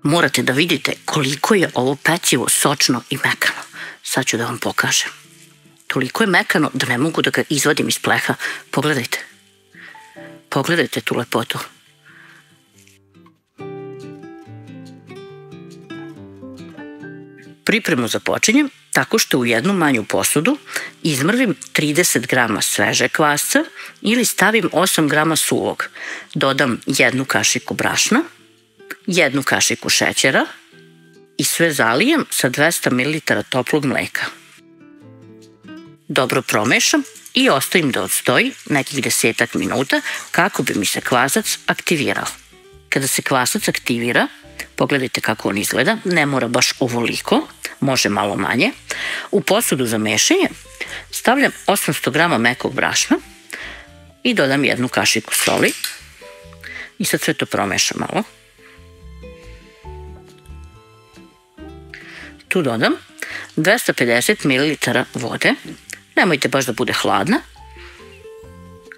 Morate da vidite koliko je ovo pecivo sočno i mekano. Sad ću da vam pokažem. Toliko je mekano da ne mogu da ga izvadim iz pleha. Pogledajte. Pogledajte tu lepotu. Pripremu započinjem tako što u jednu manju posudu izmrvim 30 grama sveže kvasca ili stavim 8 grama suvog. Dodam 1 kašiku brašna, 1 kašiku šećera i sve zalijem sa 200 ml toplog mleka. Dobro promešam i ostavim da odstoji nekih 10 minuta kako bi mi se kvasac aktivirao. Kada se kvasac aktivira, pogledajte kako on izgleda, ne mora baš ovoliko, može malo manje. U posudu za mešanje stavljam 800 grama mekog brašna i dodam 1 kašiku soli i sad sve to promešam malo. Tu dodam 250 ml vode, nemojte baš da bude hladna,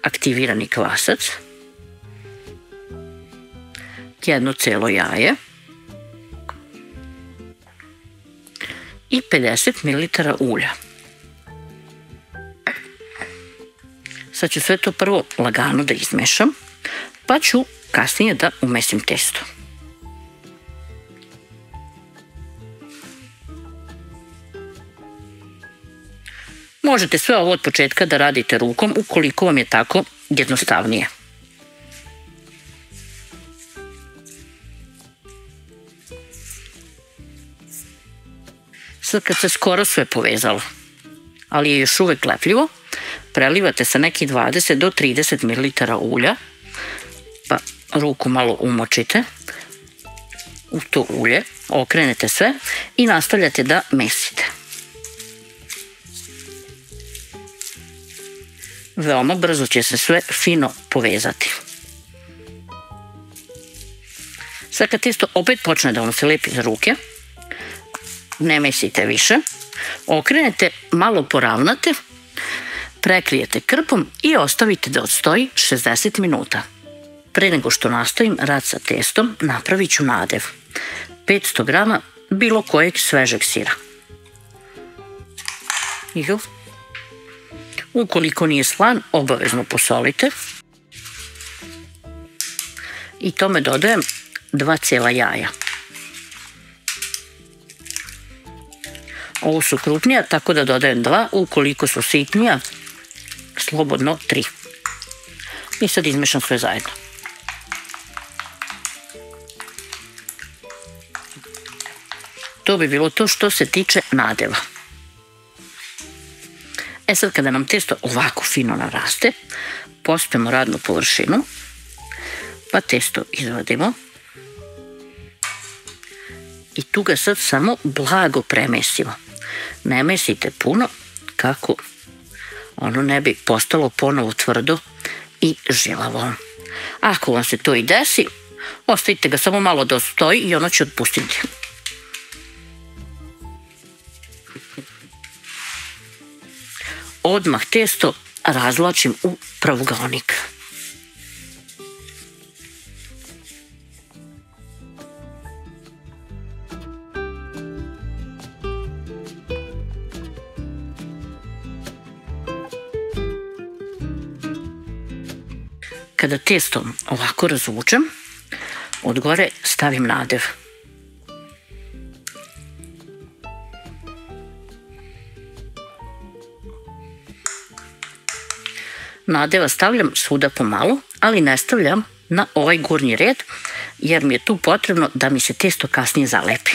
aktivirani kvasac, 1 celo jaje i 50 ml ulja. Sad ću sve to prvo lagano da izmešam, pa ću kasnije da umesim testo. Možete sve ovo od početka da radite rukom ukoliko vam je tako jednostavnije. Sad kad se skoro sve povezalo, ali je još uvek lepljivo, prelivate sa nekih 20 do 30 ml ulja, pa ruku malo umočite u to ulje, okrenete sve i nastavljate da mesite. Veoma brzo će se sve fino povezati. Sad kad testo opet počne da vam se lepi za ruke, ne mesite više, okrenete, malo poravnate, prekrijete krpom i ostavite da odstoji 60 minuta. Pre nego što nastavim rad sa testom, napravit ću nadev. 500 grama bilo kojeg svežeg sira. Ukoliko nije slan, obavezno posolite. I tome dodajem 2 cijela jaja. Ovo su krupnija, tako da dodajem 2, ukoliko su sitnija, slobodno 3. I sad izmešam sve zajedno. To bi bilo to što se tiče nadeva. E sad kada nam testo ovako fino naraste, pospemo radnu površinu, pa testo izvadimo i tu ga sad samo blago premesimo. Ne mesite puno kako ono ne bi postalo ponovo tvrdo i žilavo. Ako vam se to i desi, ostavite ga samo malo da stoji i ono će otpustiti. Odmah testo razvlačim u pravugaonik. Kada testo ovako razvučem, od gore stavim nadev. Nadeva stavljam svuda pomalo, ali ne stavljam na ovaj gornji red, jer mi je tu potrebno da mi se testo kasnije zalepi.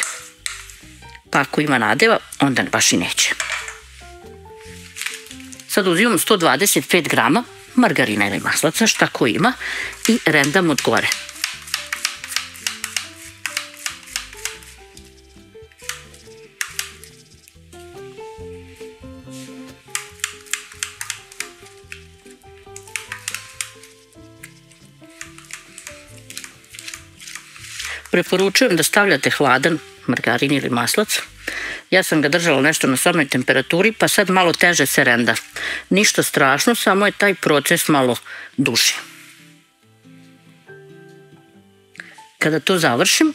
Pa ako ima nadeva, onda baš i neće. Sad uzimam 125 grama margarina ili maslaca, šta ko ima, i rendam od gore. Preporučujem da stavljate hladan margarin ili maslac. Ja sam ga držala nešto na sobnoj temperaturi, pa sad malo teže se renda. Ništa strašno, samo je taj proces malo duži. Kada to završim,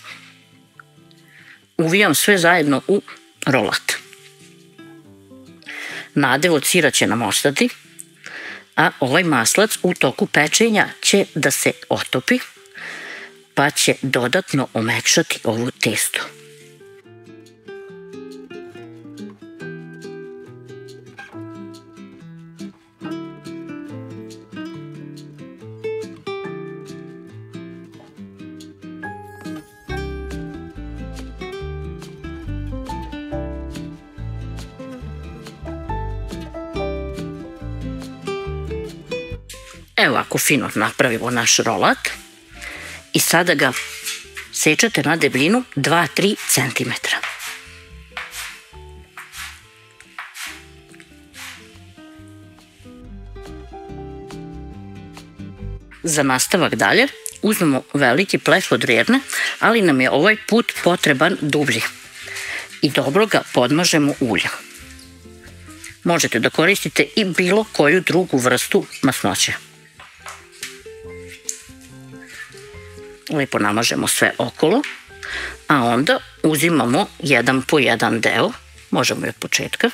uvijam sve zajedno u rolat. Nadev od sira će nam ostati, a ovaj maslac u toku pečenja će da se otopi, pa će dodatno omekšati ovo testo. Evo ovako fino napravimo naš rolat i sada ga sečete na debljinu 2-3 cm. Za nastavak dalje uzmemo veliki pleh od rerne, ali nam je ovaj put potreban dublji i dobro ga podmažemo uljem. Možete da koristite i bilo koju drugu vrstu masnoće. Lepo namažemo sve okolo, a onda uzimamo jedan po jedan deo, možemo i od početka,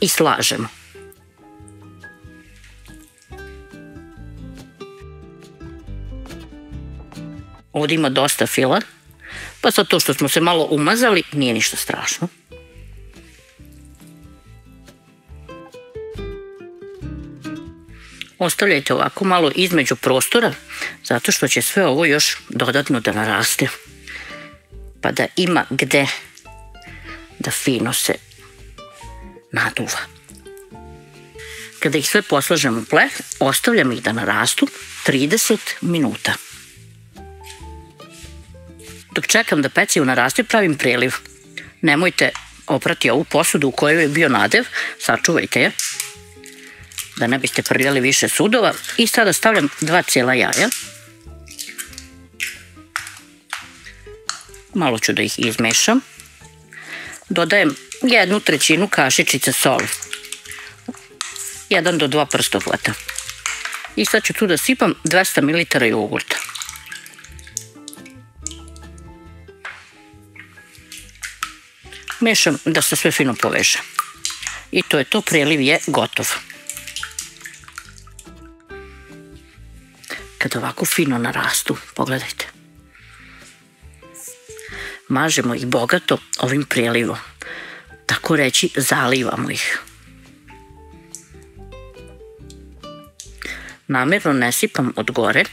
i slažemo. Ovdje ima dosta fila, pa sad to što smo se malo umazali nije ništa strašno. Ostavljajte ovako malo između prostora, zato što će sve ovo još dodatno da naraste, pa da ima gde da fino se naduva. Kada ih sve poslažem u pleh, ostavljam ih da narastu 30 minuta. Dok čekam da pecivo naraste, pravim preliv. Nemojte oprati ovu posudu u kojoj je bio nadev, sačuvajte je, da ne biste prljali više sudova. I sada stavljam 2 cijela jaja. Malo ću da ih izmešam. Dodajem 1/3 kašičice soli. 1 do 2 prstohvata. I sad ću tu da sipam 200 ml jogurta. Mešam da se sve fino poveže. I to je to, preliv je gotov. Kada ovako fino narastu, pogledajte. Mažemo ih bogato ovim prelivom. Tako reći, zalivamo ih. Namerno ne sipam od gore,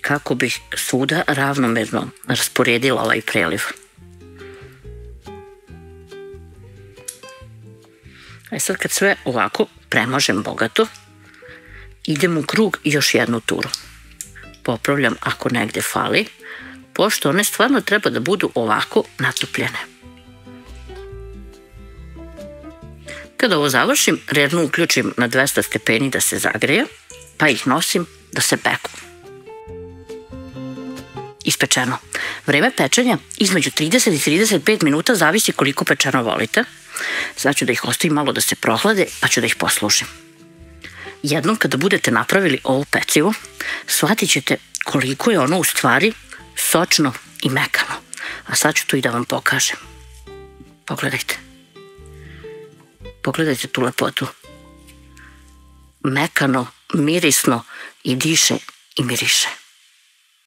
kako bih svuda ravnomerno rasporedila ovaj preliv. Sad kad sve ovako premažem bogato, idem u krug i još jednu turu. Popravljam ako negde fali, pošto one stvarno treba da budu ovako natopljene. Kada ovo završim, rernu uključim na 200 stepeni da se zagreje, pa ih nosim da se peku. Ispečeno. Vreme pečenja između 30 i 35 minuta, zavisi koliko pečeno volite. Sad ću da ih ostavim malo da se prohlade, pa ću da ih poslužim. Jednom kada budete napravili ovo pecivo, shvatit ćete koliko je ono u stvari sočno i mekano. A sad ću tu i da vam pokažem. Pogledajte. Pogledajte tu lepotu. Mekano, mirisno i diše i miriše.